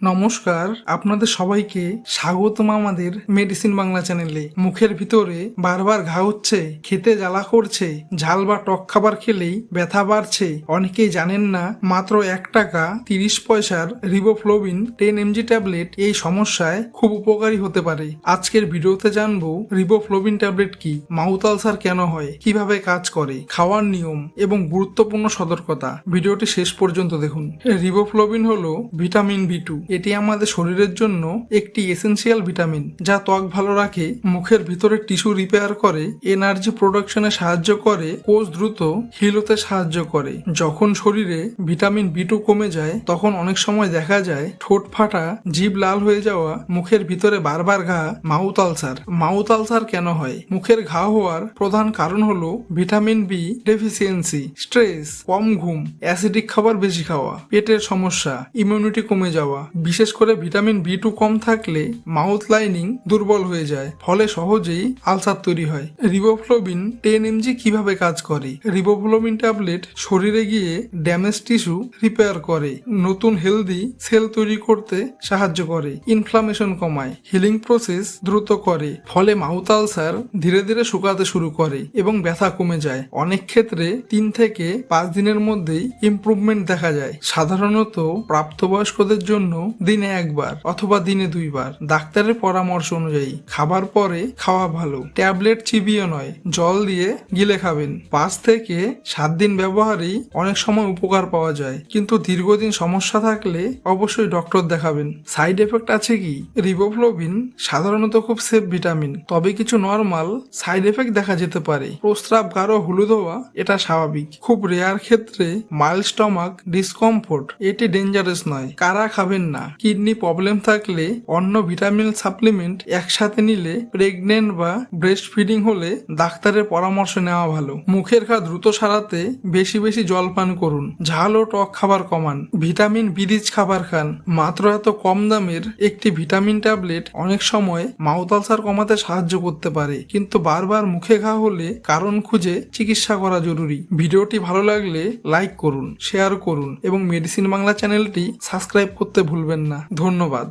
নমস্কার, আপনাদের সবাইকে স্বাগতম আমাদের মেডিসিন বাংলা চ্যানেলে। মুখের ভিতরে বারবার ঘা হচ্ছে, খেতে জ্বালা করছে, ঝাল বা টক খাবার খেলেই ব্যথা বাড়ছে, অনেকেই জানেন না মাত্র 1 টাকা 30 পয়সার রিবোফ্লোবিন 10 mg ট্যাবলেট এই সমস্যায় খুব উপকারী হতে পারে। আজকের ভিডিওতে জানবো রিবোফ্লোবিন ট্যাবলেট কি, মাউথ আলসার কেন হয়, কিভাবে কাজ করে, খাওয়ার নিয়ম এবং গুরুত্বপূর্ণ সতর্কতা। ভিডিওটি শেষ পর্যন্ত দেখুন। রিবোফ্লোবিন হলো ভিটামিন B2। এটি আমাদের শরীরের জন্য একটি এসেনশিয়াল ভিটামিন, যা ত্বক ভালো রাখে, মুখের ভিতরে টিস্যু রিপেয়ার করে, এনার্জি প্রোডাকশনে সাহায্য করে, কোষ দ্রুত হিল হতে সাহায্য করে। যখন শরীরে ভিটামিন B2 কমে যায় তখন অনেক সময় দেখা যায় ঠোঁট ফাটা, জিভ লাল হয়ে যাওয়া, মুখের ভিতরে বারবার ঘা, মাউথ আলসার। মাউথ আলসার কেন হয়? মুখের ঘা হওয়ার প্রধান কারণ হলো ভিটামিন B ডেফিসিয়েন্সি, স্ট্রেস, কম ঘুম, অ্যাসিডিক খাবার বেশি খাওয়া, পেটের সমস্যা, ইমিউনিটি কমে যাওয়া। বিশেষ করে ভিটামিন B2 কম থাকলে মাউথ লাইনিং দুর্বল হয়ে যায়, ফলে সহজেই আলসার তৈরি হয়। রিবোফ্লোবিন 10 mg কিভাবে কাজ করে? রিবোফ্লোবিন ট্যাবলেট শরীরে গিয়ে ড্যামেজ টিস্যু রিপেয়ার করে, নতুন হেলদি সেল তৈরি করতে সাহায্য করে, ইনফ্লামেশন কমায়, হিলিং প্রসেস দ্রুত করে, ফলে মাউথ আলসার ধীরে ধীরে শুকাতে শুরু করে এবং ব্যথা কমে যায়। অনেক ক্ষেত্রে 3 থেকে 5 দিনের মধ্যেই ইমপ্রুভমেন্ট দেখা যায়। সাধারণত প্রাপ্তবয়স্কদের জন্য দিনে 1 বার অথবা দিনে 2 বার ডাক্তারের পরামর্শ অনুযায়ী। খাবার পরে খাওয়া ভালো, ট্যাবলেট চিবিয়ে নয়, জল দিয়ে গিলে খাবেন। 5 থেকে 7 দিন ব্যবহারেই অনেক সময় উপকার পাওয়া যায়, কিন্তু দীর্ঘদিন সমস্যা থাকলে অবশ্যই ডক্টর দেখাবেন। সাইড এফেক্ট আছে কি? রিবোফ্লোবিন সাধারণত খুব সেফ ভিটামিন, তবে কিছু নর্মাল সাইড এফেক্ট দেখা যেতে পারে। প্রস্রাব গাঢ় হলুদ হওয়া এটা স্বাভাবিক। খুব রেয়ার ক্ষেত্রে মাইল্ড স্টমাক ডিসকমফোর্ট, এটি ডেঞ্জারাস নয়। কারা খাবেন না? কিডনি প্রবলেম থাকলে, অন্য ভিটামিন সাপ্লিমেন্ট একসাথে নিলে, প্রেগনেন্ট বা ব্রেস্ট ফিডিং হলে ডাক্তারের পরামর্শ নেওয়া ভালো। মুখের ঘা দ্রুত সারাতে বেশি বেশি জল পান করুন, ঝাল ও টক খাবার কমান, ভিটামিন B-রিচ খাবার খান। মাত্র এত কম দামের একটি ভিটামিন ট্যাবলেট অনেক সময় মাউথ আলসার কমাতে সাহায্য করতে পারে, কিন্তু বারবার মুখে ঘা হলে কারণ খুঁজে চিকিৎসা করা জরুরি। ভিডিওটি ভালো লাগলে লাইক করুন, শেয়ার করুন এবং মেডিসিন বাংলা চ্যানেলটি সাবস্ক্রাইব করতে ভুলবেন না। ধন্যবাদ।